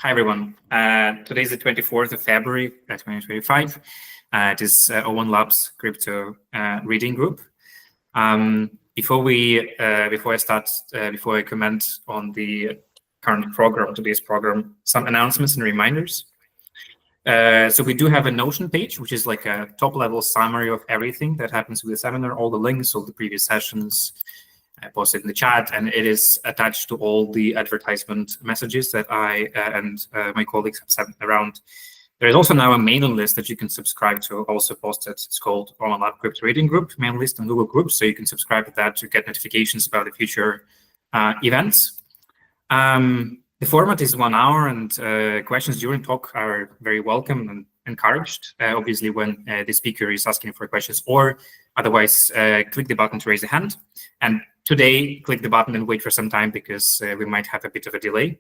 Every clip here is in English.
Hi, everyone. Today is the 24th of February, 2025. It is O1 Labs crypto reading group. Before I comment on the current program, today's program, some announcements and reminders. So we do have a Notion page, which is like a top-level summary of everything that happens with the seminar, all the links, all the previous sessions. I posted in the chat, and it is attached to all the advertisement messages that I and my colleagues have sent around. There is also now a mailing list that you can subscribe to, also posted. It's called O1 Lab Crypto Reading Group, mailing list on Google Groups, so you can subscribe to that to get notifications about the future events. The format is 1 hour, and questions during talk are very welcome and encouraged. Obviously, when the speaker is asking for questions, or otherwise, click the button to raise a hand. And today, click the button and wait for some time because we might have a bit of a delay.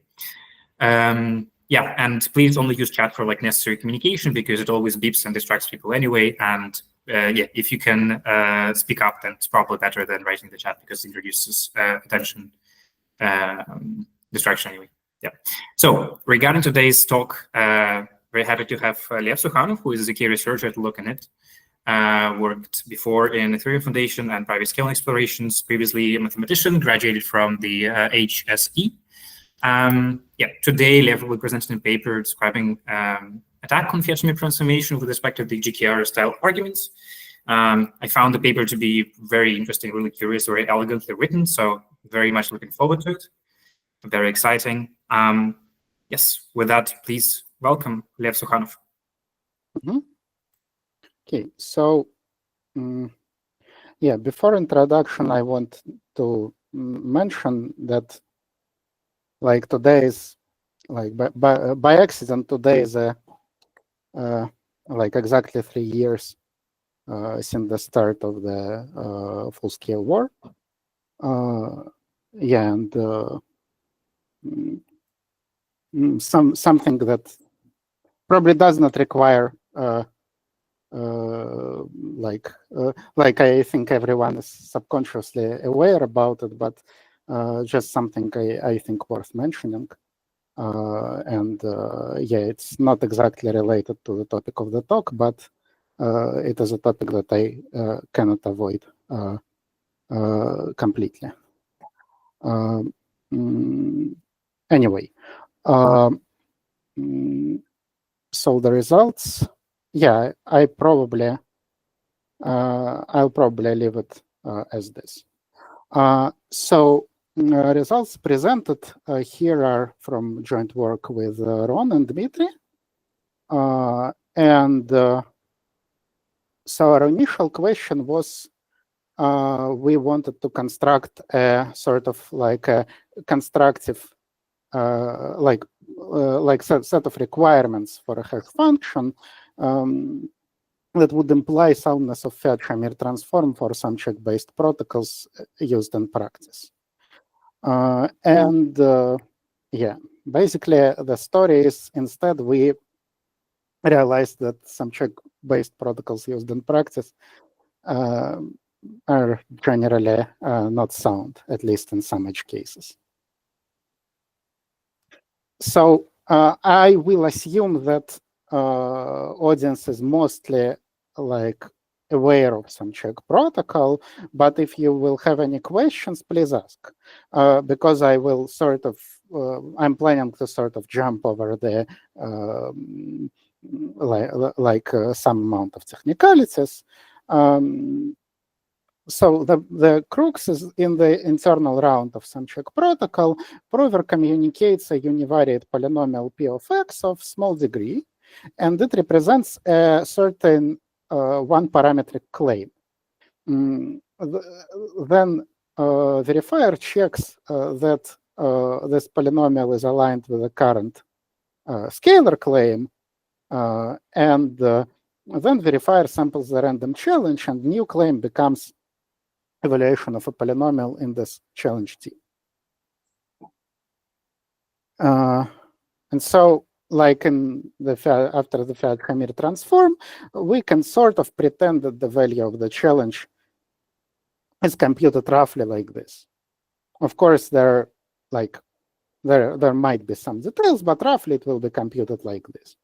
Yeah, and please only use chat for like necessary communication because it always beeps and distracts people anyway. And yeah, if you can speak up, then it's probably better than writing the chat because it reduces attention distraction anyway. Yeah. So regarding today's talk, very happy to have Lev Soukhanov, who is a key researcher at Init. Worked before in the Ethereum Foundation and private scaling explorations, previously a mathematician, graduated from the HSE. Yeah, today Lev will present a paper describing attack on Fiat-Shamir transformation with respect to the GKR style arguments. I found the paper to be very interesting, really curious, very elegantly written, so very much looking forward to it. Very exciting. Yes, with that, please welcome Lev Soukhanov. Okay, so yeah, before introduction, I want to mention that like today is like by accident today is like exactly 3 years since the start of the full-scale war. Yeah, and something that probably does not require like I think everyone is subconsciously aware about it, but just something I think worth mentioning. And yeah, it's not exactly related to the topic of the talk, but it is a topic that I cannot avoid completely. Anyway, so the results. Yeah, I'll probably leave it as this. So results presented here are from joint work with Ron and Dmitry. And so our initial question was, we wanted to construct a sort of like a constructive like set of requirements for a hash function that would imply soundness of Fiat-Shamir transform for some check-based protocols used in practice. And yeah, basically the story is instead we realized that some check-based protocols used in practice are generally not sound, at least in some edge cases. So I will assume that audience is mostly like aware of some check protocol, but if you will have any questions, please ask, because I will sort of I'm planning to sort of jump over the some amount of technicalities. So the crux is in the internal round of some check protocol. Prover communicates a univariate polynomial p of x of small degree, and it represents a certain one-parametric claim. Then verifier checks that this polynomial is aligned with the current scalar claim, and then verifier samples the random challenge, and new claim becomes evaluation of a polynomial in this challenge T. And so, like in the after the Fiat-Shamir transform, we can sort of pretend that the value of the challenge is computed roughly like this. Of course, there are like There might be some details, but roughly it will be computed like this.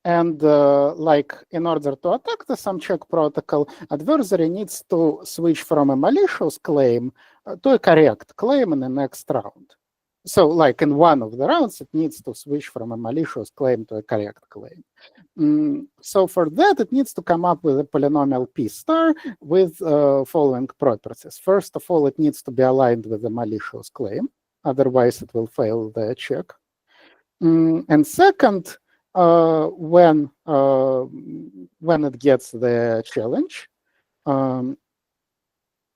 Like in order to attack the sum check protocol, adversary needs to switch from a malicious claim to a correct claim in the next round. So like in one of the rounds, it needs to switch from a malicious claim to a correct claim. So for that, it needs to come up with a polynomial P star with following properties. First of all, it needs to be aligned with the malicious claim. Otherwise, it will fail the check. And second, when it gets the challenge,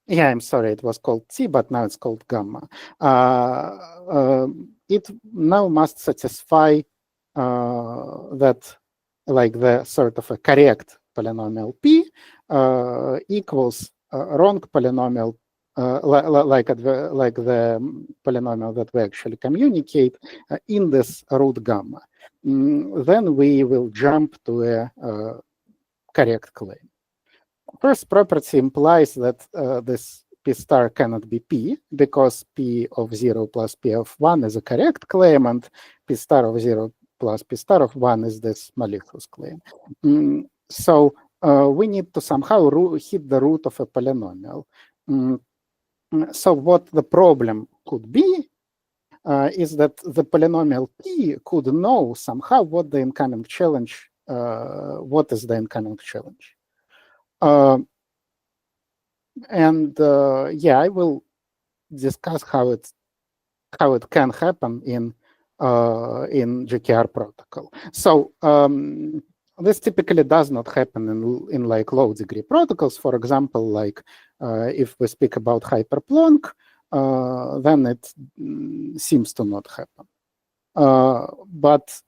yeah, I'm sorry, it was called T, but now it's called gamma. It now must satisfy that, like the sort of a correct polynomial P equals wrong polynomial, like the polynomial that we actually communicate in this root gamma. Then we will jump to a correct claim. First property implies that this P star cannot be P, because P of 0 plus P of 1 is a correct claim, and P star of 0 plus P star of 1 is this malicious claim. So we need to somehow hit the root of a polynomial. So what the problem could be is that the polynomial P could know somehow what the incoming challenge, what is the incoming challenge. Yeah, I will discuss how it can happen in GKR protocol. So this typically does not happen in like low degree protocols. For example, like if we speak about hyperplonk, then it seems to not happen. But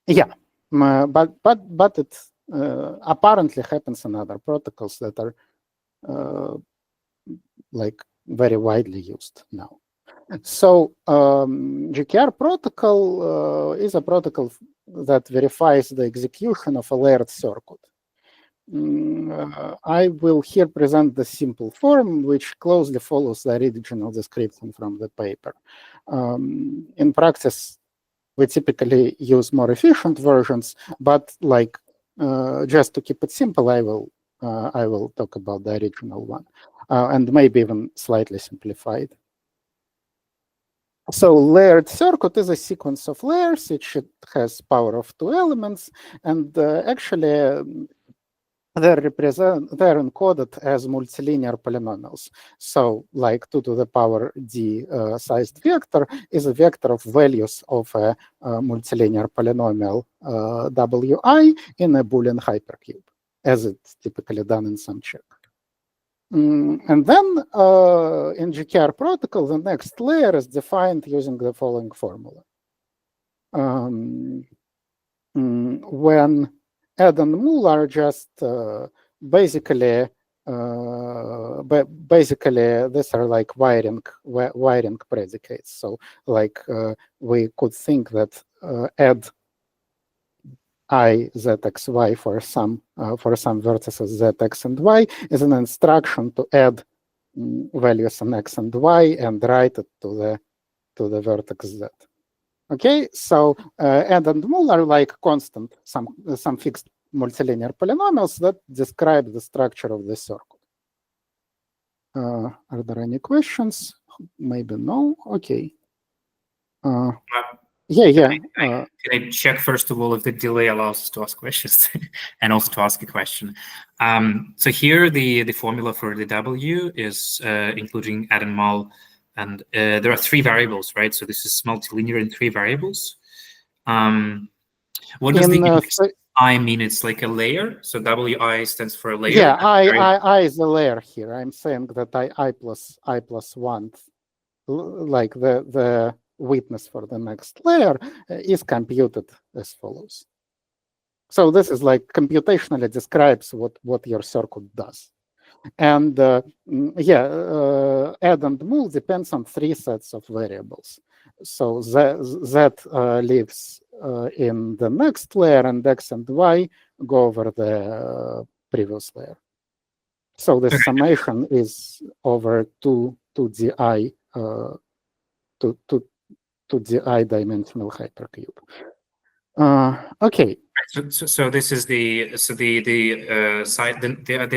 yeah, but it apparently happens in other protocols that are like very widely used now. So GKR protocol is a protocol that verifies the execution of a layered circuit. I will here present the simple form, which closely follows the original description from the paper. In practice, we typically use more efficient versions, but like just to keep it simple, I will talk about the original one, and maybe even slightly simplified. So layered circuit is a sequence of layers. It has power of 2 elements, and actually they're encoded as multilinear polynomials. So like 2 to the power d sized vector is a vector of values of a multilinear polynomial wi in a Boolean hypercube, as it's typically done in some check. And then in GKR protocol, the next layer is defined using the following formula. When add and mul are just basically these are like wiring predicates. So like we could think that add I z x y for some vertices z x and y is an instruction to add values in x and y and write it to the vertex z. Okay, so add and mul are like constant, some fixed multilinear polynomials that describe the structure of the circuit. Are there any questions? Maybe no. Okay. Yeah. Can I check first of all if the delay allows us to ask questions and also to ask a question? So here the formula for the W is including add and mul, and there are 3 variables, right? So this is multilinear in 3 variables. What does the I mean? It's like a layer. So Wi stands for a layer. Yeah, I is a layer here. I'm saying that I plus 1, like the witness for the next layer is computed as follows. So this is like computationally describes what your circuit does. And yeah, add and mul depends on 3 sets of variables. So z lives in the next layer, and x and y go over the previous layer. So the summation is over two to the dimensional hypercube. Okay. So this is the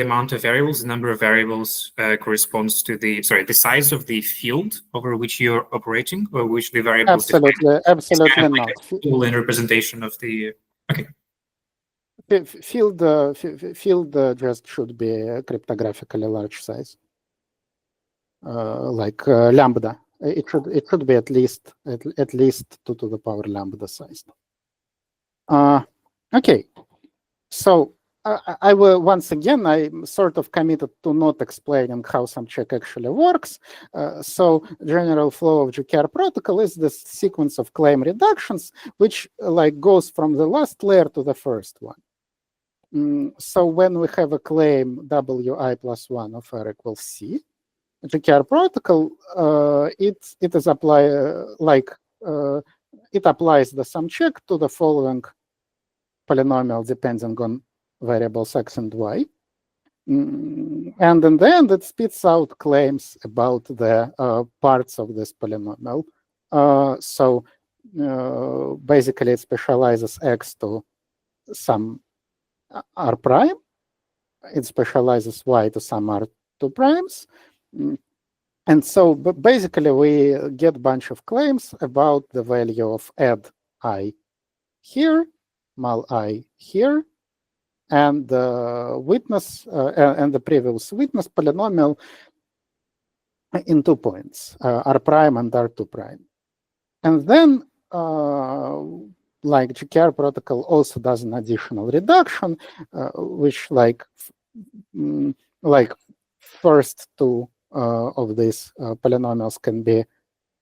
amount of variables, the number of variables corresponds to the size of the field over which you're operating, or which the variables. Absolutely kind of not. Like a full representation of the. Okay. Field just should be a cryptographically large size, like lambda. It should be at least 2 to the power lambda size. Okay, so I will once again, I'm sort of committed to not explaining how some check actually works. So general flow of GKR protocol is this sequence of claim reductions, which like goes from the last layer to the first one. So when we have a claim wi plus 1 of r equals c, GKR protocol, it is it applies the sum check to the following polynomial depending on variables x and y. And in the end, it spits out claims about the parts of this polynomial. So basically, it specializes x to some r prime. It specializes y to some r2 primes. And so basically, we get a bunch of claims about the value of add I here, mal I here, and the witness and the previous witness polynomial in 2 points, r prime and r2 prime. And then, like GKR protocol also does an additional reduction, which like first 2 of these polynomials can be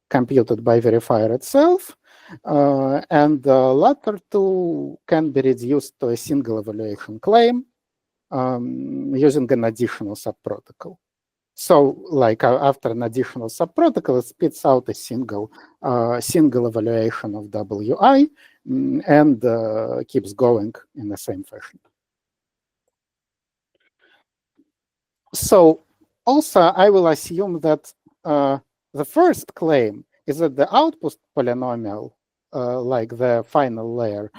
computed by verifier itself, and the latter 2 can be reduced to a single evaluation claim using an additional subprotocol. So, like after an additional subprotocol, it spits out a single evaluation of wi and keeps going in the same fashion. So, also, I will assume that the first claim is that the output polynomial, like the final layer,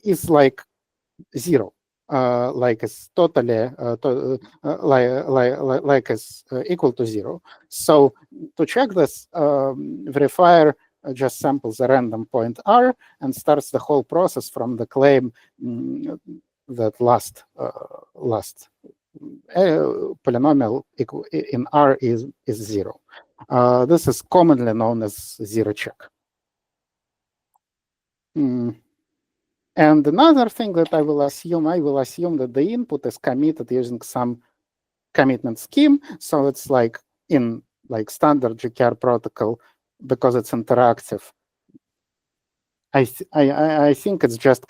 is like 0, like it's totally like is equal to 0. So to check this, verifier just samples a random point r and starts the whole process from the claim that last polynomial in R is 0. This is commonly known as zero check. And another thing that I will assume that the input is committed using some commitment scheme. So it's like in like standard GKR protocol, because it's interactive. I think it's just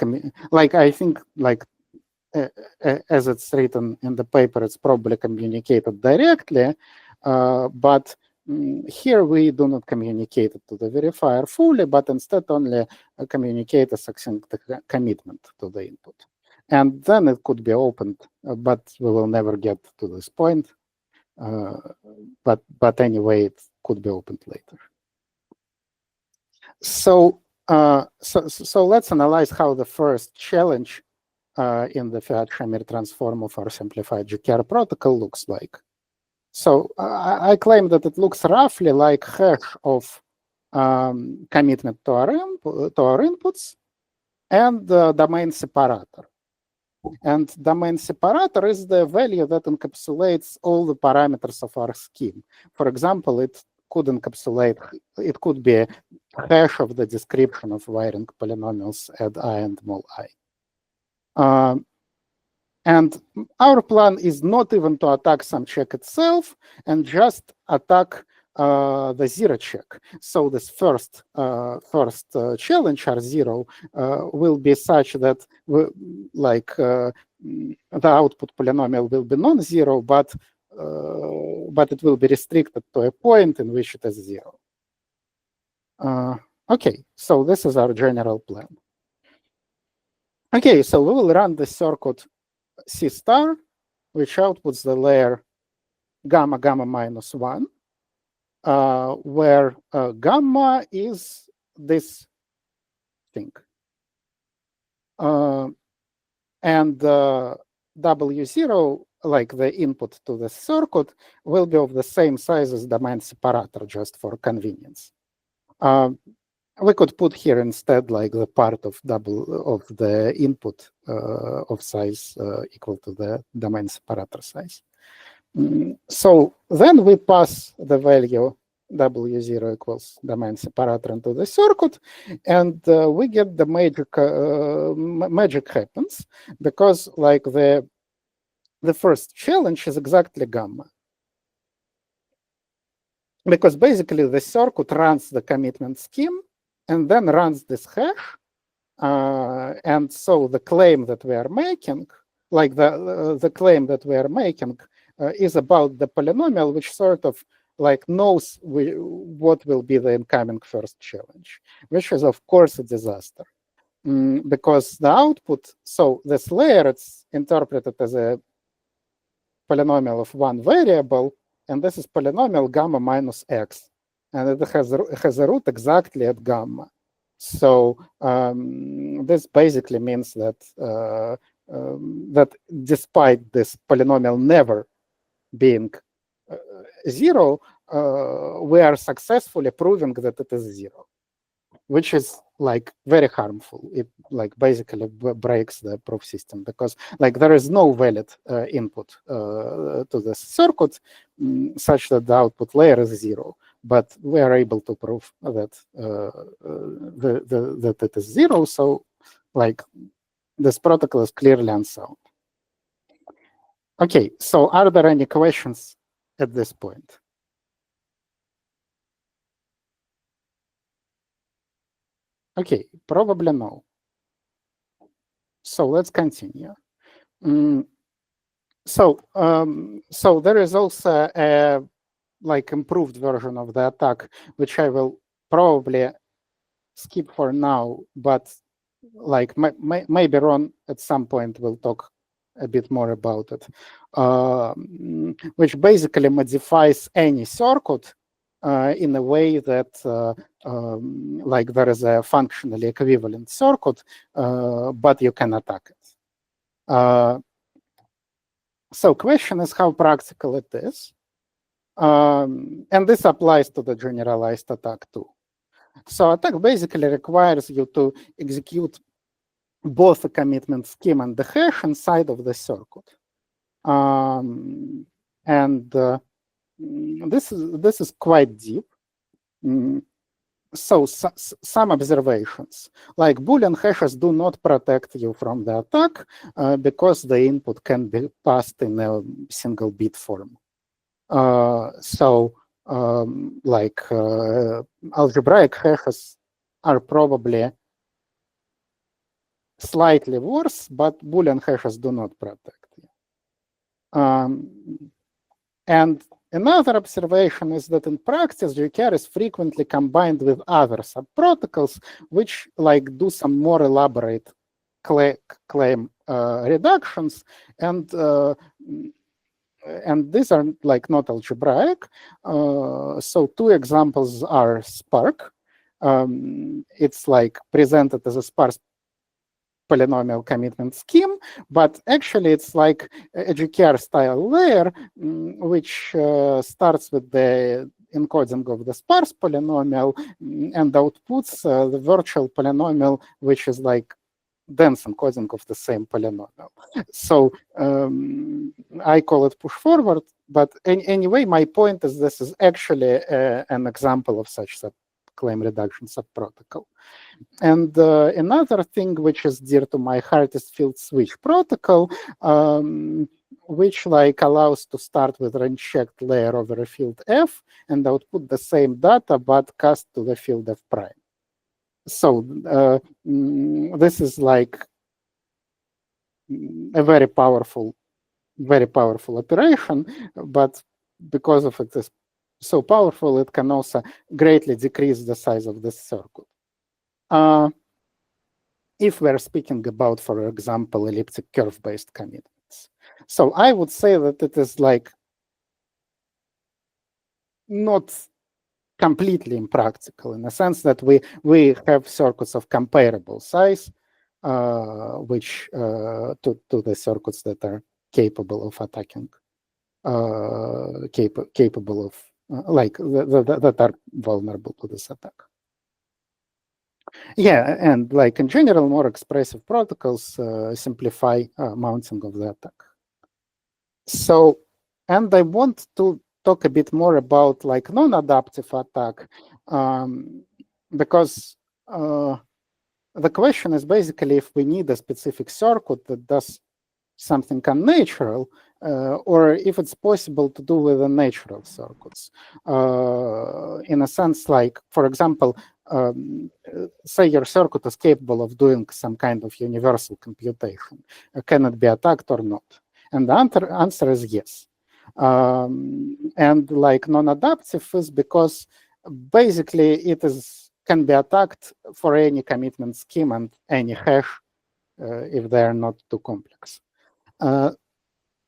as it's written in the paper, it's probably communicated directly, but here we do not communicate it to the verifier fully, but instead only communicate a succinct commitment to the input. And then it could be opened, but we will never get to this point. But anyway, it could be opened later. So let's analyze how the first challenge in the Fiat-Shamir transform of our simplified GKR protocol looks like. So I claim that it looks roughly like hash of commitment to our inputs and the domain separator. And domain separator is the value that encapsulates all the parameters of our scheme. For example, it could be a hash of the description of wiring polynomials add I and mol I. And our plan is not even to attack some check itself and just attack the zero check. So this first challenge R0 will be such that the output polynomial will be non-zero, but it will be restricted to a point in which it is 0. Okay, so this is our general plan. Okay, so we will run the circuit C star, which outputs the layer gamma gamma minus 1. where gamma is this thing. And W0, like the input to the circuit, will be of the same size as domain separator, just for convenience. We could put here instead like the part of the input of size equal to the domain separator size. So then we pass the value W0 equals domain separator into the circuit, and we get the magic happens, because like the first challenge is exactly gamma. Because basically the circuit runs the commitment scheme and then runs this hash. And so the claim that we are making, like the claim that we are making is about the polynomial, which sort of like knows what will be the incoming first challenge, which is of course a disaster. Because the output, so this layer, it's interpreted as a polynomial of one variable, and this is polynomial gamma minus x, and it has a root exactly at gamma. So this basically means that that despite this polynomial never being zero, we are successfully proving that it is zero, which is like very harmful. It like basically breaks the proof system, because like there is no valid input to the circuit such that the output layer is zero. But we are able to prove that that it is zero. So like this protocol is clearly unsound. Okay, so are there any questions at this point? Okay, probably no. So let's continue. So there is also a like improved version of the attack, which I will probably skip for now, but like maybe Ron at some point will talk a bit more about it, which basically modifies any circuit in a way that like there is a functionally equivalent circuit, but you can attack it. So question is how practical it is. And this applies to the generalized attack too. So attack basically requires you to execute both the commitment scheme and the hash inside of the circuit. This is quite deep. So some observations, like Boolean hashes do not protect you from the attack because the input can be passed in a single bit form. Like algebraic hashes are probably slightly worse, but Boolean hashes do not protect you. And another observation is that in practice, GKR is frequently combined with other subprotocols, which like do some more elaborate claim reductions, and these are like not algebraic. So two examples are Spark. It's like presented as a sparse polynomial commitment scheme, but actually it's like a GKR style layer, which starts with the encoding of the sparse polynomial and outputs the virtual polynomial, which is like dense encoding of the same polynomial. So I call it push forward, but anyway, my point is this is actually an example of such claim reduction subprotocol. And another thing which is dear to my heart is field switch protocol, which like allows to start with unchecked layer over a field F and output the same data but cast to the field F prime. So this is like a very powerful operation, but because of it is so powerful, it can also greatly decrease the size of this circuit. If we're speaking about, for example, elliptic curve-based commitments. So I would say that it is like not completely impractical in the sense that we have circuits of comparable size, which to the circuits that are capable of attacking, capable of that are vulnerable to this attack. Yeah, and like in general, more expressive protocols simplify mounting of the attack. So, and I want to talk a bit more about like non-adaptive attack, because the question is basically if we need a specific circuit that does something unnatural, or if it's possible to do with the natural circuits. In a sense, like, for example, say your circuit is capable of doing some kind of universal computation. Can it be attacked or not? And the answer is yes. And like non-adaptive is because basically it can be attacked for any commitment scheme and any hash if they are not too complex.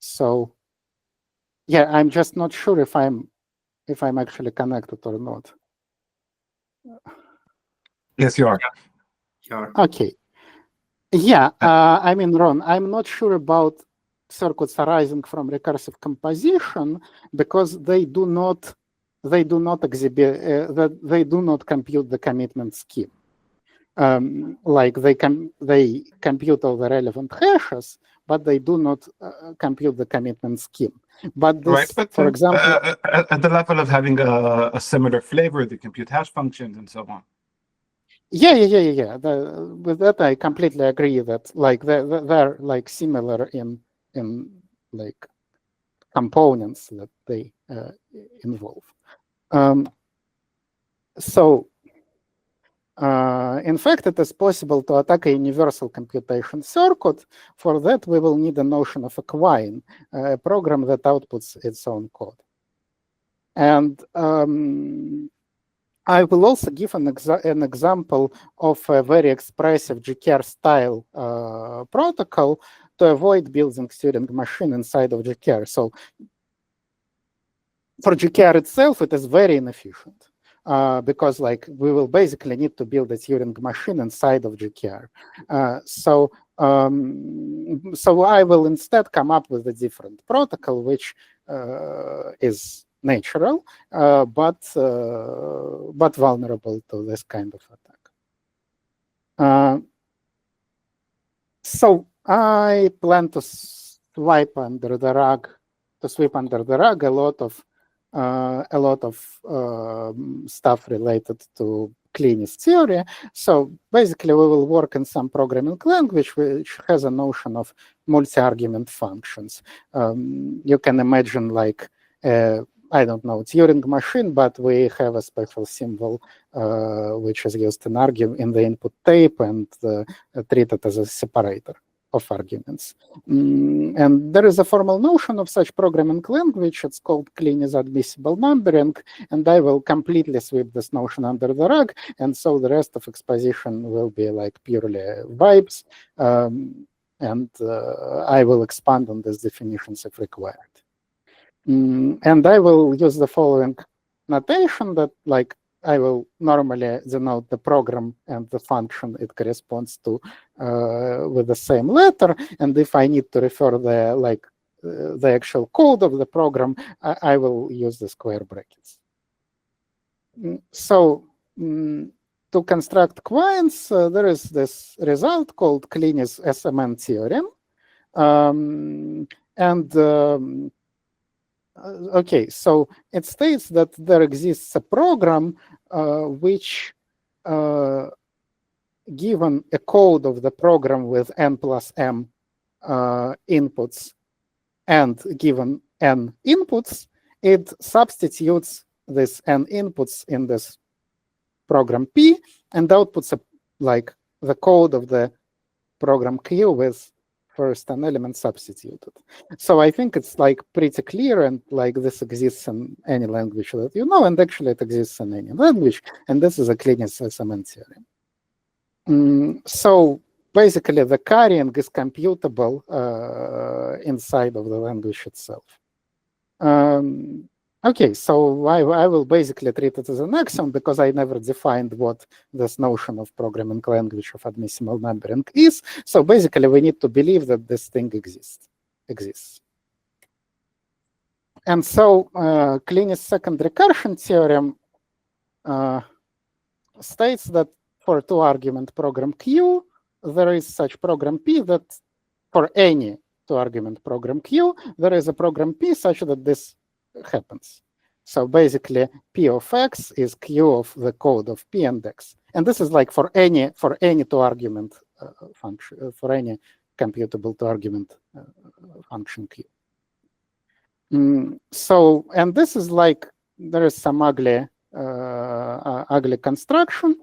So yeah, I'm just not sure if I'm actually connected or not. Yes, you are. Sure. Okay. Yeah, I mean, Ron, I'm not sure about circuits arising from recursive composition because they do not exhibit they do not compute the commitment scheme. Like they compute all the relevant hashes, but they do not compute the commitment scheme. But this, Right, but for example, at the level of having a similar flavor, they compute hash functions and so on. Yeah. With that, I completely agree that like they're like similar in like components that they involve. So in fact, it is possible to attack a universal computation circuit. For that, we will need a notion of a quine, a program that outputs its own code. And I will also give an example of a very expressive GKR style protocol to avoid building Turing machine inside of GKR. So for GKR itself, it is very inefficient because like we will basically need to build a Turing machine inside of GKR. So I will instead come up with a different protocol, which is natural, but vulnerable to this kind of attack. So I plan to sweep under the rug a lot of stuff related to Klinis theory. So basically, we will work in some programming language which has a notion of multi-argument functions. You can imagine like I don't know, Turing machine, but we have a special symbol which is used in the input tape and treated as a separator of arguments. And there is a formal notion of such programming language. It's called Klinis admissible numbering, and I will completely sweep this notion under the rug, and so the rest of exposition will be like purely vibes, and I will expand on these definitions if required. And I will use the following notation that like I will normally denote the program and the function it corresponds to with the same letter. And if I need to refer the actual code of the program, I will use the square brackets. So to construct quines, there is this result called Klinis SMN theorem. Okay, so it states that there exists a program which, given a code of the program with n plus m inputs and given n inputs, it substitutes this n inputs in this program P and outputs like the code of the program Q with first an element substituted. So I think it's like pretty clear, and like this exists in any language that you know, and actually it exists in any language, and this is a Klinis SMN theorem. So basically the carrying is computable inside of the language itself. Okay, so I will basically treat it as an axiom because I never defined what this notion of programming language of admissible numbering is. So basically, we need to believe that this thing exists. And so Kleene's second recursion theorem states that for two-argument program Q, there is such program P that for any two-argument program Q, there is a program P such that this happens. So basically, P of X is Q of the code of P and X, and this is like for any two-argument function, for any computable two-argument function Q. So, and this is like there is some ugly construction.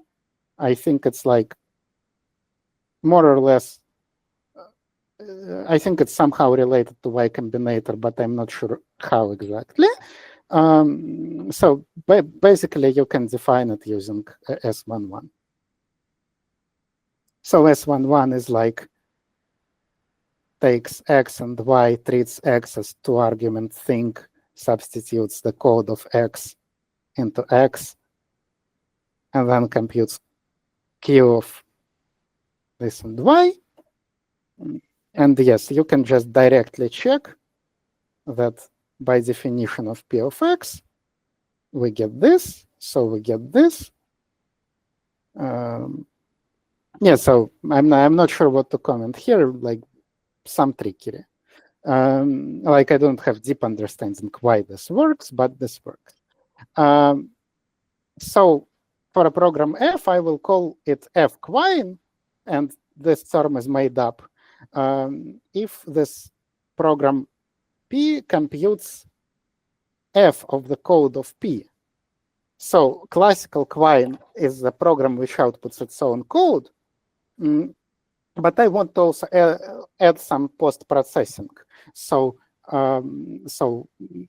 I think it's like more or less. I think it's somehow related to Y Combinator, but I'm not sure how exactly. So basically, you can define it using S11. So S11 is like takes X and Y, treats X as two-argument thing, substitutes the code of X into X, and then computes Q of this and Y. And yes, you can just directly check that by definition of P of X, we get this, so we get this. Yeah, so I'm not sure what to comment here, like some trickery. Like I don't have deep understanding why this works, but this works. So for a program F, I will call it F quine, and this term is made up if this program P computes F of the code of P. So classical quine is the program which outputs its own code, but I want to also add some post-processing. So so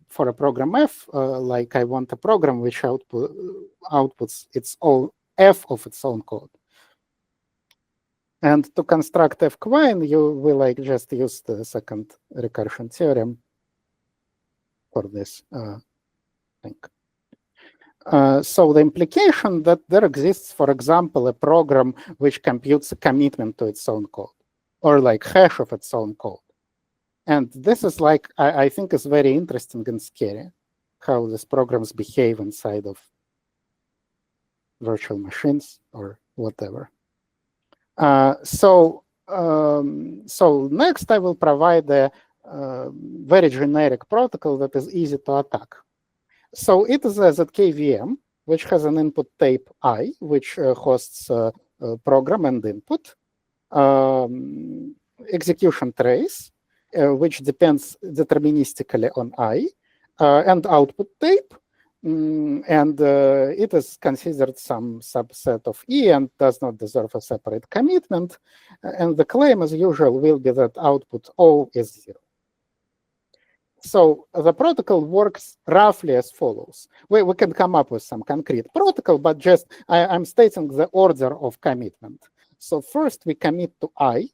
for a program F, like I want a program which outputs its own F of its own code. And to construct F quine, you will like just use the second recursion theorem for this thing. So the implication that there exists, for example, a program which computes a commitment to its own code, or like hash of its own code. And this is like, I think is very interesting and scary, how these programs behave inside of virtual machines or whatever. So next I will provide a very generic protocol that is easy to attack. So it is a ZKVM, which has an input tape I, which hosts a program and input, execution trace, which depends deterministically on I, and output tape. And it is considered some subset of E and does not deserve a separate commitment. And the claim, as usual, will be that output O is 0. So the protocol works roughly as follows. We can come up with some concrete protocol, but just I'm stating the order of commitment. So first we commit to I,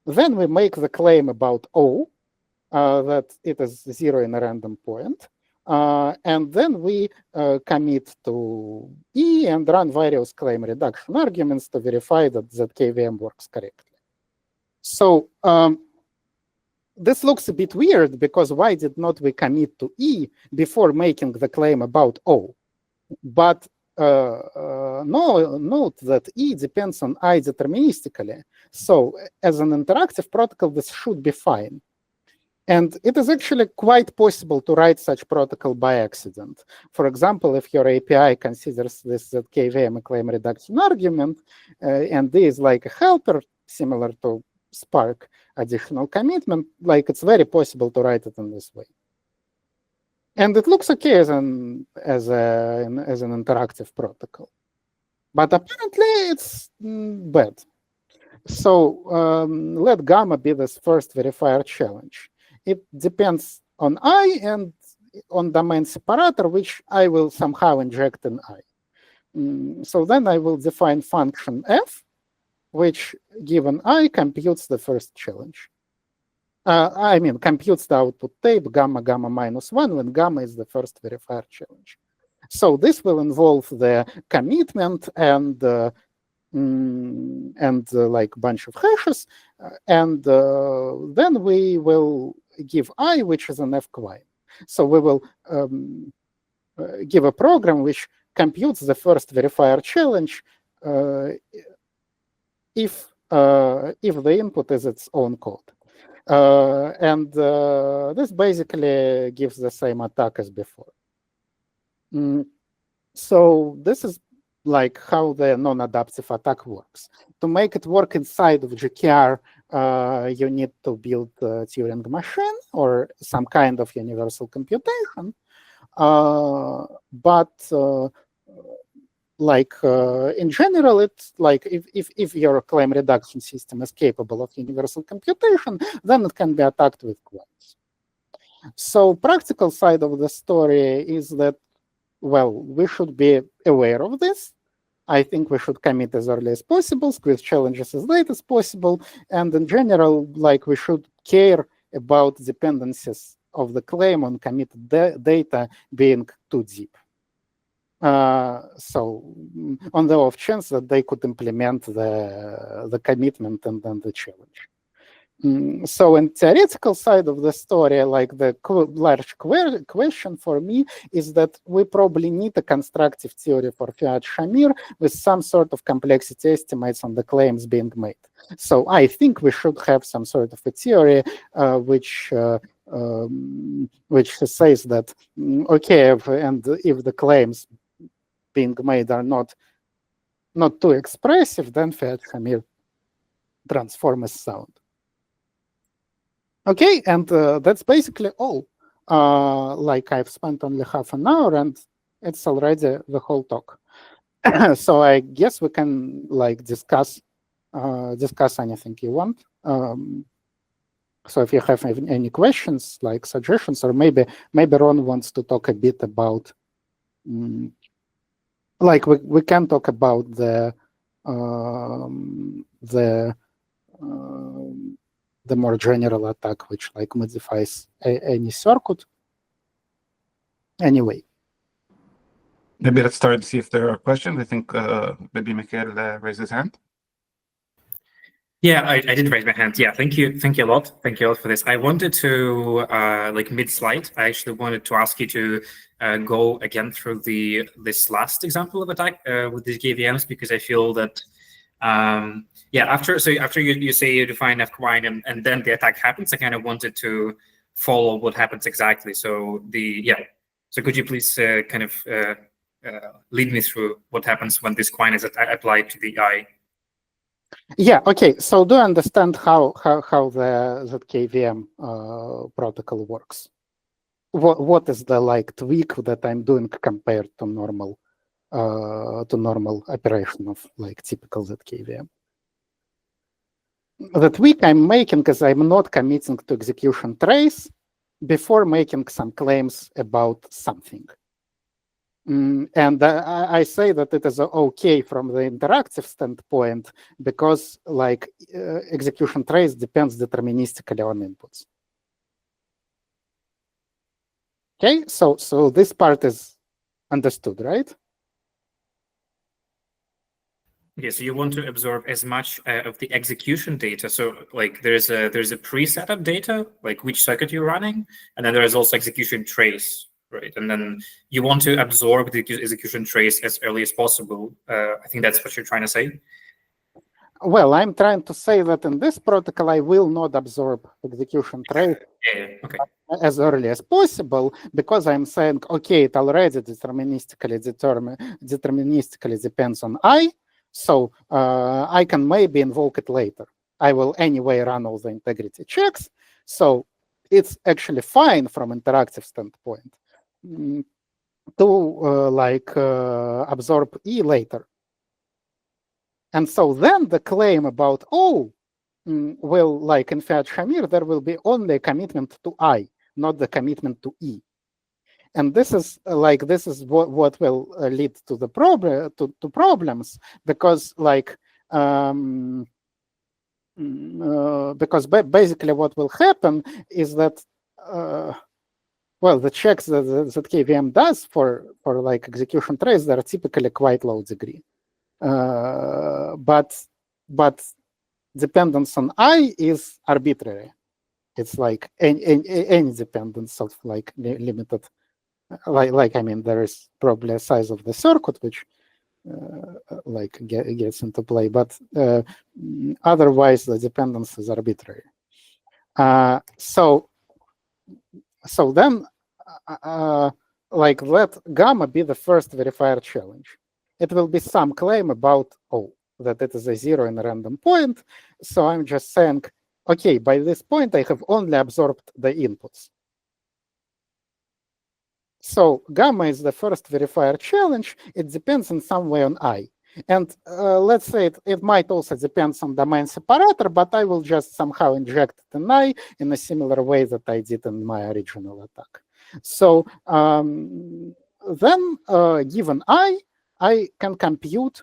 then we make the claim about O, that it is 0 in a random point. And then we commit to E and run various claim reduction arguments to verify that ZKVM works correctly. So this looks a bit weird because why did not we commit to E before making the claim about O? But note that E depends on I deterministically. So as an interactive protocol, this should be fine. And it is actually quite possible to write such protocol by accident. For example, if your API considers this ZKVM a claim reduction argument, and D is like a helper, similar to Spark additional commitment, like it's very possible to write it in this way. And it looks okay as an interactive protocol. But apparently it's bad. So let gamma be this first verifier challenge. It depends on I and on domain separator, which I will somehow inject in I. So then I will define function f, which given I computes the first challenge. I mean, computes the output tape gamma gamma minus 1 when gamma is the first verifier challenge. So this will involve the commitment and like bunch of hashes, and then we will give I, which is an f-quine. So we will give a program which computes the first verifier challenge if the input is its own code. And this basically gives the same attack as before. So this is like how the non-adaptive attack works. To make it work inside of GKR, you need to build a Turing machine or some kind of universal computation. But in general, it's like if your claim reduction system is capable of universal computation, then it can be attacked with claims. So practical side of the story is that, well, we should be aware of this. I think we should commit as early as possible, squeeze challenges as late as possible, and in general, like, we should care about dependencies of the claim on committed data being too deep. So on the off chance that they could implement the commitment and then the challenge. So in theoretical side of the story, like the large question for me is that we probably need a constructive theory for Fiat-Shamir with some sort of complexity estimates on the claims being made. So I think we should have some sort of a theory which says that, okay, if the claims being made are not too expressive, then Fiat-Shamir transform is sound. Okay, and that's basically all. Like, I've spent only half an hour, and it's already the whole talk. So I guess we can like discuss anything you want. So if you have any questions, like suggestions, or maybe Ron wants to talk a bit about, like we can talk about the more general attack, which like modifies any circuit. Anyway. Maybe let's start to see if there are questions. I think maybe Mikhail raised his hand. Yeah, I did raise my hand. Yeah, thank you a lot. Thank you a lot for this. I wanted to, like mid-slide, I actually wanted to ask you to go again through this last example of attack with these KVMs, because I feel that, yeah, after you say you define f-quine and then the attack happens, I kind of wanted to follow what happens exactly. So so could you please kind of lead me through what happens when this quine is applied to the I? Yeah. Okay. So do you understand how the KVM protocol works? What is the like tweak that I'm doing compared to normal operation of like typical ZKVM? The tweak I'm making is I'm not committing to execution trace before making some claims about something. And I say that it is okay from the interactive standpoint because like execution trace depends deterministically on inputs. Okay, so this part is understood, right? Okay, so you want to absorb as much of the execution data. So like there's a pre-setup data, like which circuit you're running, and then there is also execution trace, right? And then you want to absorb the execution trace as early as possible. I think that's what you're trying to say. Well, I'm trying to say that in this protocol, I will not absorb execution trace Okay. as early as possible, because I'm saying, okay, it already deterministically depends on I, so I can maybe invoke it later. I will anyway run all the integrity checks, so it's actually fine from interactive standpoint to absorb E later. And so then the claim about, well, like in Fiat-Shamir, there will be only a commitment to I, not the commitment to E. And this is what will lead to the problems, because like because basically what will happen is that well, the checks that KVM does for like execution trace, they're typically quite low degree, but dependence on I is arbitrary. It's like any dependence of like limited, like I mean, there is probably a size of the circuit which like gets into play, but otherwise the dependence is arbitrary. So then like let gamma be the first verifier challenge. It will be some claim about that it is a zero in a random point. So I'm just saying, okay, by this point I have only absorbed the inputs. So gamma is the first verifier challenge. It depends in some way on I. And let's say it might also depend on domain separator, but I will just somehow inject it in I in a similar way that I did in my original attack. So then given I can compute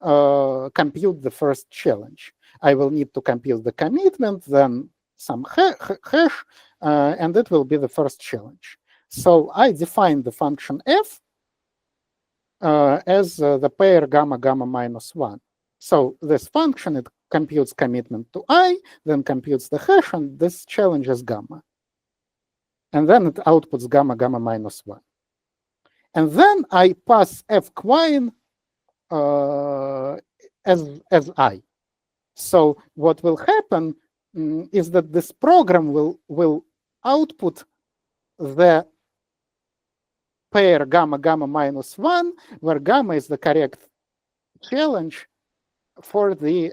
the first challenge. I will need to compute the commitment, then some hash, and it will be the first challenge. So I define the function f as the pair gamma gamma minus 1. So this function, it computes commitment to I, then computes the hash, and this challenge is gamma. And then it outputs gamma gamma minus 1. And then I pass f quine as I. So what will happen is that this program will output the pair gamma gamma minus 1, where gamma is the correct challenge for the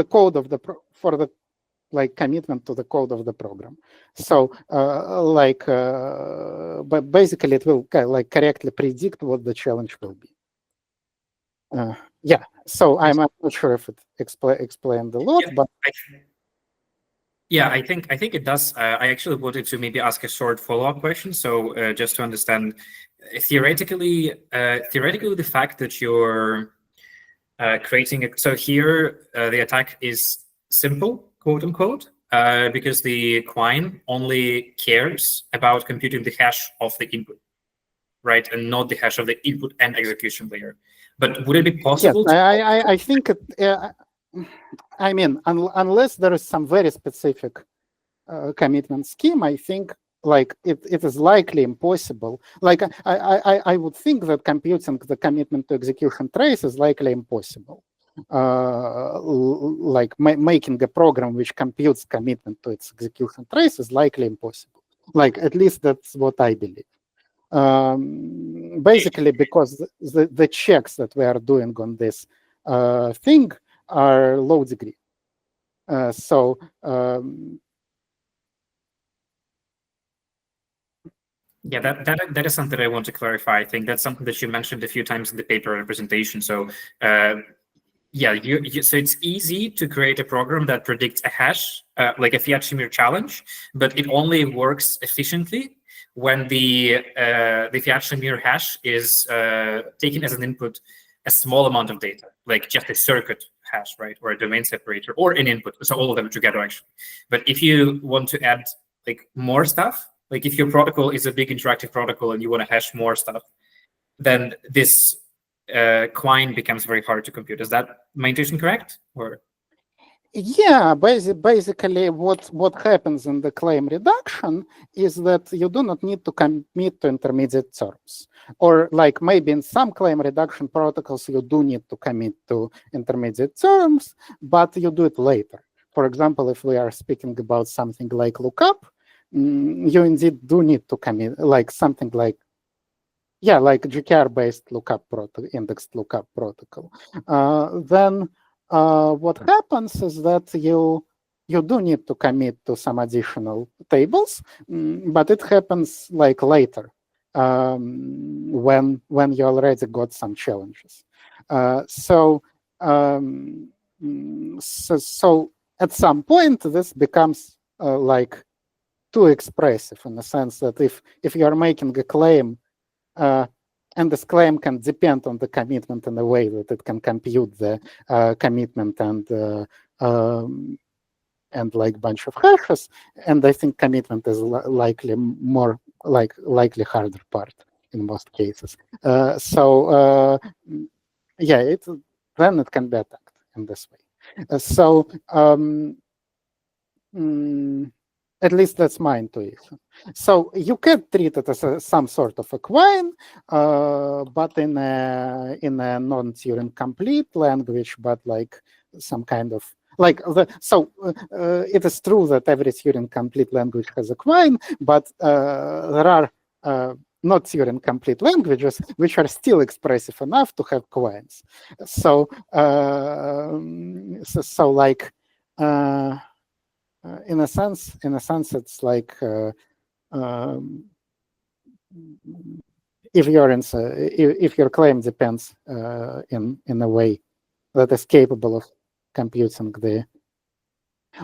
code of the for the like commitment to the code of the program. So but basically it will like correctly predict what the challenge will be. Yeah, so I'm not sure if it explained a lot, yeah, but yeah, I think it does. I actually wanted to maybe ask a short follow-up question. So just to understand, theoretically, the fact that you're creating it. So here, the attack is simple, quote unquote, because the quine only cares about computing the hash of the input, right, and not the hash of the input and execution layer. But would it be possible? Yes, I think it. I mean, unless there is some very specific commitment scheme, I think like it is likely impossible. Like I would think that computing the commitment to execution trace is likely impossible. Like making a program which computes commitment to its execution trace is likely impossible. Like at least that's what I believe. Basically, because the checks that we are doing on this thing are low degree. So yeah, that is something I want to clarify. I think that's something that you mentioned a few times in the paper and presentation. So yeah, so it's easy to create a program that predicts a hash, like a Fiat-Shamir challenge, but it only works efficiently when the Fiat-Shamir hash is taken as an input a small amount of data, like just a circuit hash, right, or a domain separator, or an input. So all of them together, actually. But if you want to add like more stuff, like if your protocol is a big interactive protocol and you want to hash more stuff, then this quine becomes very hard to compute. Is that my intuition correct? Or yeah, basically what happens in the claim reduction is that you do not need to commit to intermediate terms. Or like maybe in some claim reduction protocols, you do need to commit to intermediate terms, but you do it later. For example, if we are speaking about something like lookup, you indeed do need to commit, like something like, yeah, like GKR-based lookup indexed lookup protocol. Then what happens is that you do need to commit to some additional tables, but it happens like later when you already got some challenges. So at some point this becomes like too expressive in the sense that if you are making a claim and this claim can depend on the commitment in a way that it can compute the commitment and like bunch of hashes. And I think commitment is likely more likely harder part in most cases. So yeah, then it can be attacked in this way. At least that's my intuition. So you can treat it as some sort of a quine, but in a non-Turing complete language, but like some kind of like it is true that every Turing complete language has a quine, but there are not Turing complete languages which are still expressive enough to have quines. So like. In a sense, it's like if your claim depends in a way that is capable of computing the.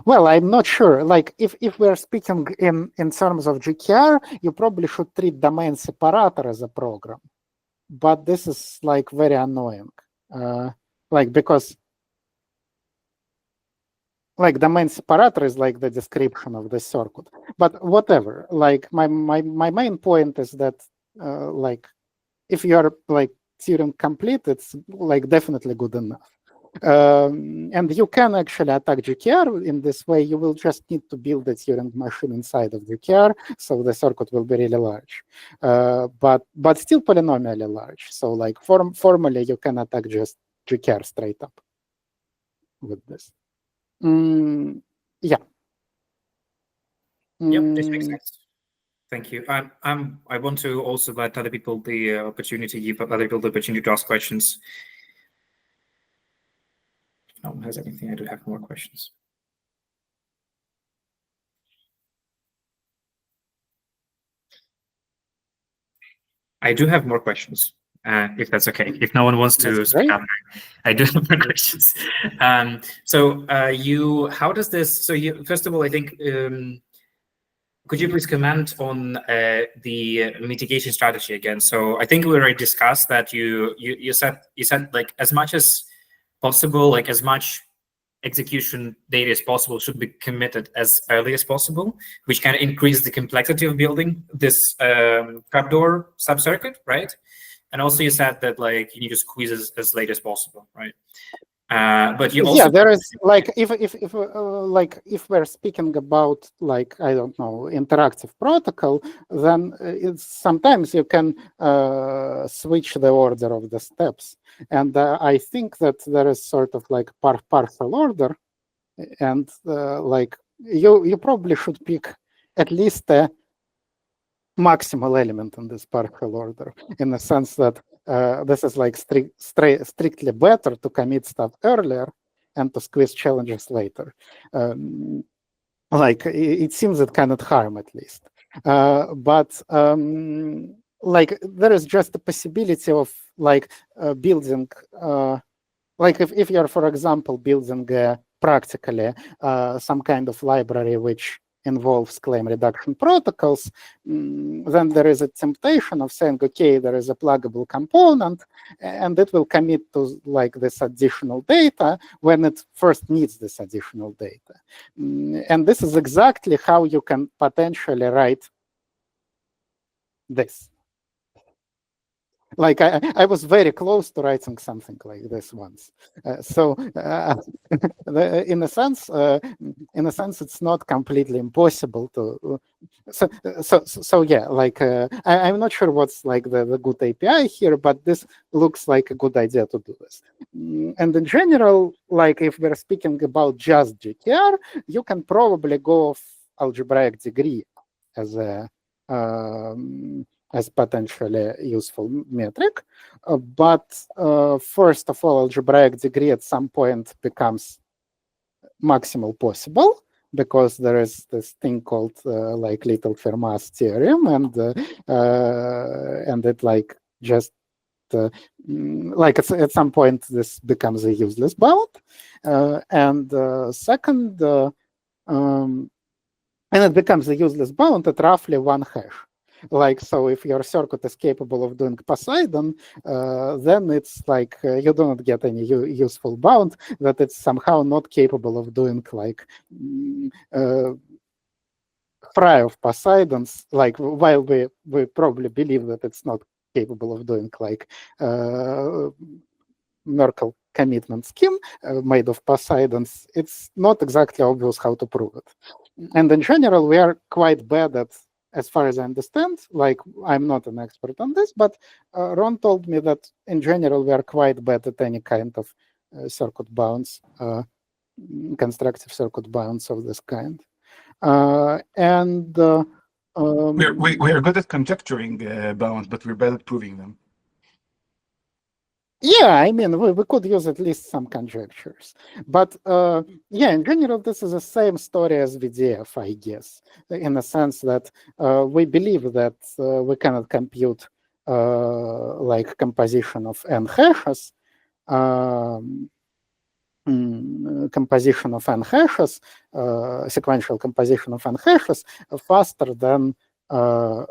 Well, I'm not sure. Like if we're speaking in terms of GKR, you probably should treat domain separator as a program, but this is like very annoying. Like because. Like domain separator is like the description of the circuit, but whatever. Like my main point is that like if you are like Turing complete, it's like definitely good enough. And you can actually attack GKR in this way. You will just need to build a Turing machine inside of GKR, so the circuit will be really large, but still polynomially large. So like formally, you can attack just GKR straight up with this. Yeah. Yep, this makes sense. Thank you. I want to also let other people the opportunity, give other people the opportunity to ask questions. If no one has anything, I do have more questions. I do have more questions, if that's okay. If no one wants to speak up, I do have more questions. How does this? So first of all, I think. Could you please comment on the mitigation strategy again? So I think we already discussed that you said like as much as possible, like as much execution data as possible should be committed as early as possible, which can increase the complexity of building this trapdoor subcircuit, right? And also you said that like you need to squeeze as late as possible, right? But you also there is like if we're speaking about like I don't know interactive protocol, then sometimes you can switch the order of the steps, and I think that there is sort of like partial order, and like you probably should pick at least a maximal element in this partial order, in the sense that this is like strictly better to commit stuff earlier and to squeeze challenges later. Like it seems it cannot harm at least. But like there is just the possibility of like building, like if you're, for example, building practically some kind of library which involves claim reduction protocols, then there is a temptation of saying, okay, there is a pluggable component, and it will commit to like this additional data when it first needs this additional data. And this is exactly how you can potentially write this. Like I was very close to writing something like this once. In a sense, it's not completely impossible to. So yeah, like I'm not sure what's like the good API here, but this looks like a good idea to do this. And in general, like if we're speaking about just GKR, you can probably go off algebraic degree as a as potentially useful metric. But first of all, algebraic degree at some point becomes maximal possible, because there is this thing called like little Fermat's theorem, and it like just like at some point this becomes a useless bound. And second, and it becomes a useless bound at roughly 1 hash. Like, so if your circuit is capable of doing Poseidon, then it's like you do not get any useful bound that it's somehow not capable of doing like fry of Poseidons, like while we probably believe that it's not capable of doing like Merkle commitment scheme made of Poseidons, it's not exactly obvious how to prove it. And in general, we are quite bad at, as far as I understand, like I'm not an expert on this, but Ron told me that in general, we are quite bad at any kind of circuit bounds, constructive circuit bounds of this kind. We are good at conjecturing bounds, but we're bad at proving them. Yeah, I mean, we could use at least some conjectures. But yeah, in general, this is the same story as VDF, I guess, in the sense that we believe that we cannot compute like composition of n hashes, sequential composition of n hashes faster than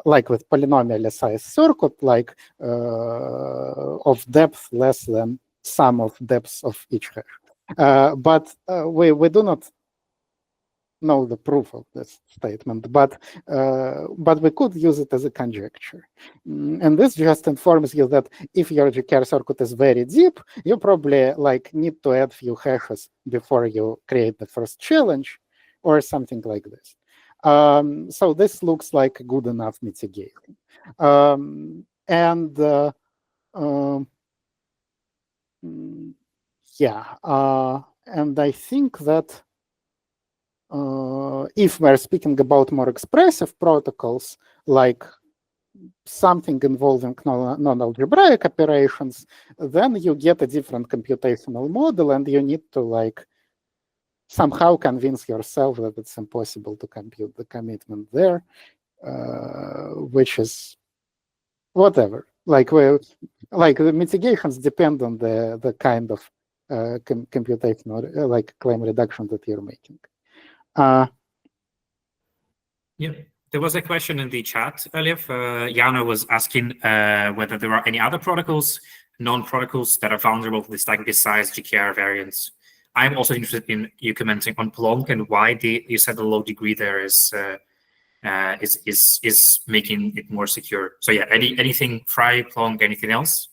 like with polynomially sized circuit, like of depth less than sum of depths of each hash. But we do not know the proof of this statement, but we could use it as a conjecture. And this just informs you that if your GKR circuit is very deep, you probably like need to add few hashes before you create the first challenge or something like this. So this looks like good enough mitigation. And I think that if we're speaking about more expressive protocols, like something involving non-algebraic operations, then you get a different computational model, and you need to like somehow convince yourself that it's impossible to compute the commitment there, which is whatever. Like the mitigations depend on the kind of computational like claim reduction that you're making. Yeah, there was a question in the chat earlier. Jana was asking whether there are any other protocols, non-protocols that are vulnerable to this, like besides GKR variants. I'm also interested in you commenting on Plonk and why you said the low degree there is making it more secure. So yeah, anything Fry, Plonk, anything else?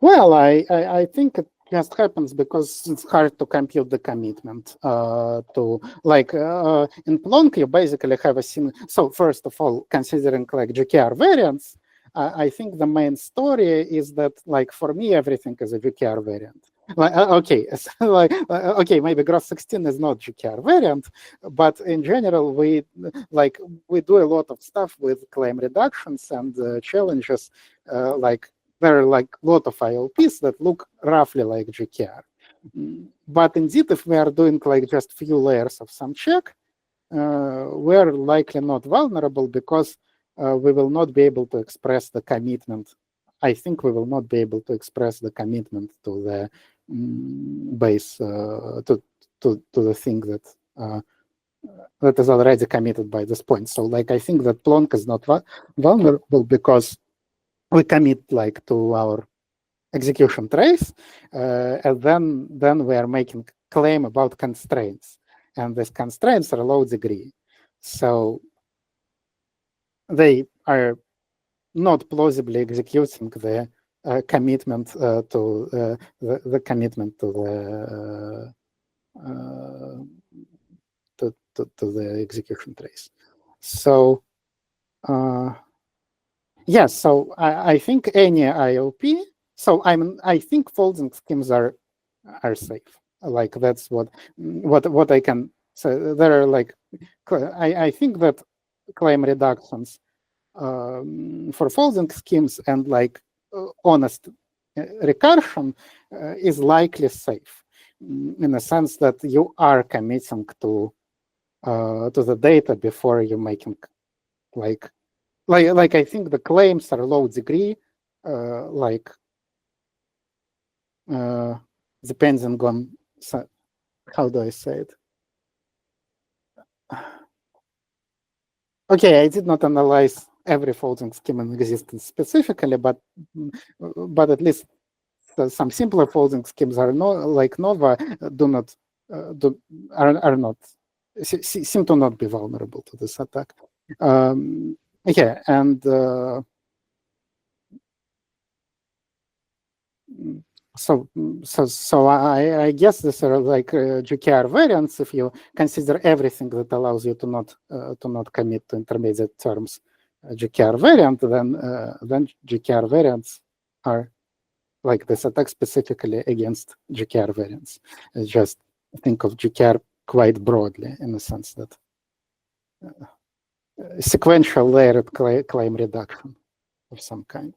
Well, I think it just happens because it's hard to compute the commitment to like in Plonk you basically have a so first of all, considering like GKR variants, I think the main story is that like for me everything is a GKR variant. Like okay, so okay, maybe Gross 16 is not GKR variant, but in general we do a lot of stuff with claim reductions and challenges like. There are like a lot of ILPs that look roughly like GKR. But indeed, if we are doing like just few layers of some check, we're likely not vulnerable because we will not be able to express the commitment. I think we will not be able to express the commitment to the base, to the thing that that is already committed by this point. So like I think that Plonk is not vulnerable because we commit like to our execution trace, and then we are making claim about constraints, and these constraints are low degree, so they are not plausibly executing the commitment to the commitment to the execution trace. So. Yes, so I think any IOP. So I think folding schemes are safe. Like that's what I can say. There are like I think that claim reductions for folding schemes and like honest recursion is likely safe in the sense that you are committing to the data before you're making like I think the claims are low degree, depending on how do I say it? Okay, I did not analyze every folding scheme in existence specifically, but at least some simpler folding schemes are like Nova seem to not be vulnerable to this attack. Yeah, and so I guess these are like GKR variants. If you consider everything that allows you to not commit to intermediate terms, GKR variant, then GKR variants are like this attack specifically against GKR variants. Just think of GKR quite broadly in the sense that sequential layered claim reduction of some kind.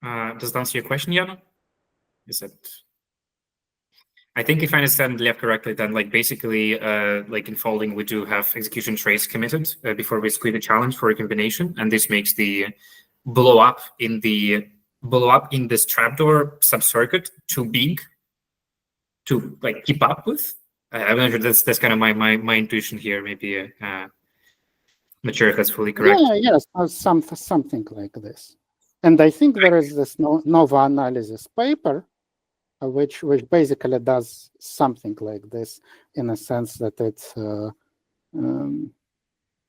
Does that answer your question, Jana? Is it? I think if I understand Lev correctly, then like basically, like in folding, we do have execution trace committed before we squeeze the challenge for a combination, and this makes the blow up in this trapdoor subcircuit too big to like keep up with. I'm not sure that's kind of my intuition here. Maybe not sure if that's fully correct. Yeah, yes, something like this. And I think there is this Nova analysis paper, which basically does something like this in a sense that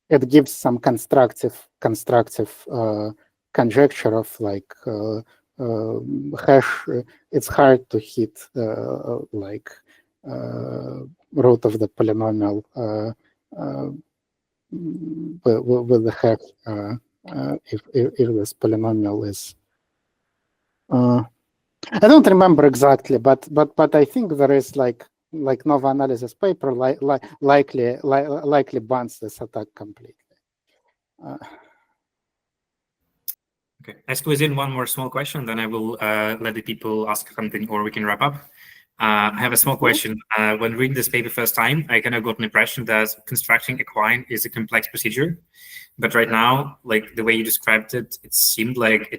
it gives some constructive conjecture of like hash. It's hard to hit like root of the polynomial with the hash if this polynomial is. I don't remember exactly, but I think there is like Nova analysis paper likely bans this attack completely. Okay, I squeeze in one more small question, then I will let the people ask something, or we can wrap up. I have a small question. When reading this paper first time, I kind of got an impression that constructing a coin is a complex procedure, but right now, like the way you described it, it seemed like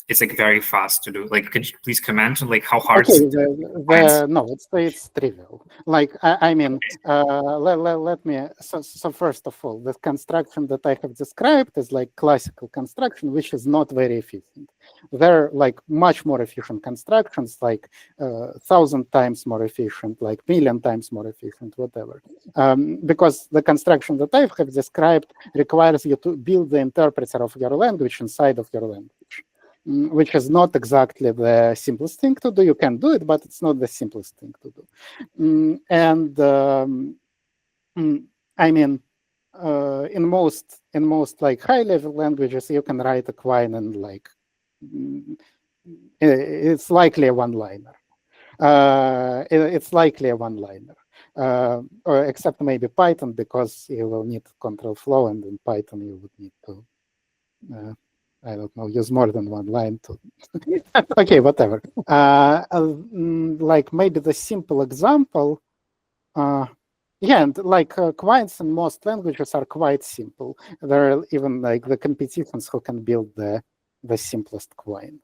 it's like very fast to do. Like, could you please comment on like how hard? Okay, no, it's trivial. Like I mean, let me. So first of all, the construction that I have described is like classical construction, which is not very efficient. There are like much more efficient constructions, like 1,000 times more efficient, like 1,000,000 times more efficient, whatever. Because the construction that I have described requires you to build the interpreter of your language inside of your language, which is not exactly the simplest thing to do. You can do it, but it's not the simplest thing to do. I mean, in most like high-level languages, you can write a quine and like it's likely a one-liner. It's likely a one-liner, or except maybe Python, because you will need control flow, and in Python you would need to. I don't know, use more than one line to. Okay, whatever. Like maybe the simple example. Yeah, and like quines in most languages are quite simple. There are even like the competitions who can build the simplest quine.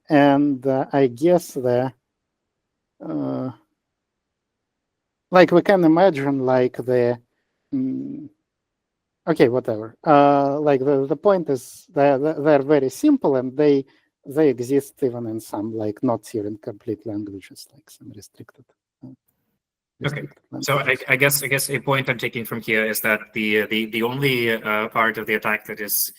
And I guess like we can imagine like the. Okay, whatever. Like the point is they're very simple, and they exist even in some like not Syrian complete languages, like some restricted. Okay, so I guess a point I'm taking from here is that the only part of the attack that is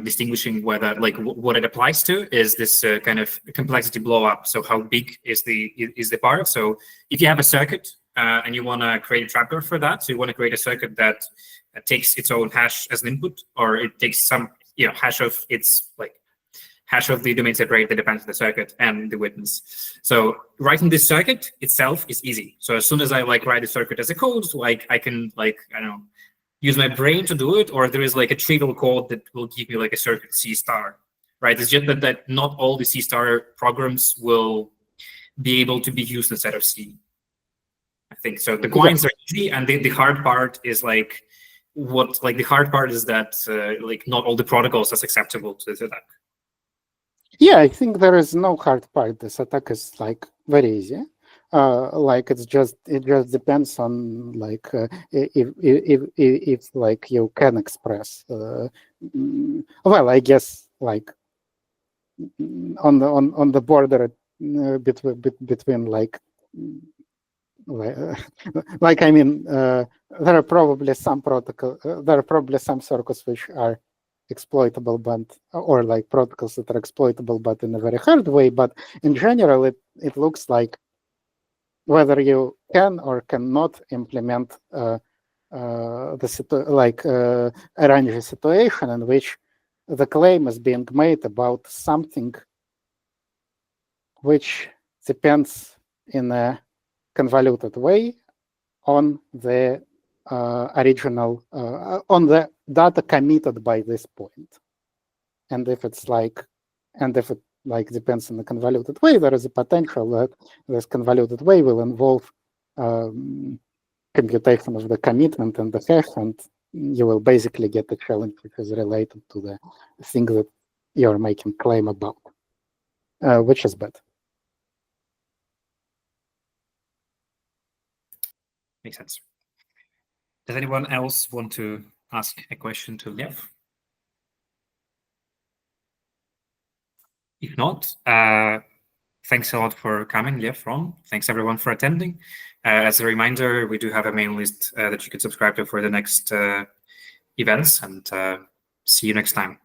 distinguishing whether like what it applies to is this kind of complexity blow up. So how big is the part? So if you have a circuit and you want to create a trapdoor for that, so you want to create a circuit that takes its own hash as an input, or it takes some hash of its like hash of the domain separator that depends on the circuit and the witness. So writing this circuit itself is easy. So as soon as I like write a circuit as a code, like I can like I don't know, use my brain to do it, or there is like a trivial code that will give me like a circuit C star, right? It's just that not all the C star programs will be able to be used instead of C. I think so. The quines are easy, and the hard part is like the hard part is that like not all the protocols are acceptable to this attack. Yeah, I think there is no hard part. This attack is like very easy. like it just depends on like if like you can express. Well, I guess like on the border between like I mean, there are probably some there are probably some circuits which are exploitable, but or like protocols that are exploitable, but in a very hard way. But in general, it looks like whether you can or cannot implement arrange a situation in which the claim is being made about something which depends in a convoluted way on the original on the data committed by this point. And if it's like, and if it like depends on the convoluted way, there is a potential that this convoluted way will involve computation of the commitment and the hash, and you will basically get a challenge which is related to the thing that you're making claim about, which is bad. Makes sense. Does anyone else want to ask a question to Lev? If not, thanks a lot for coming, Lev, Ron. Thanks everyone for attending. As a reminder, we do have a mail list that you can subscribe to for the next events, and see you next time.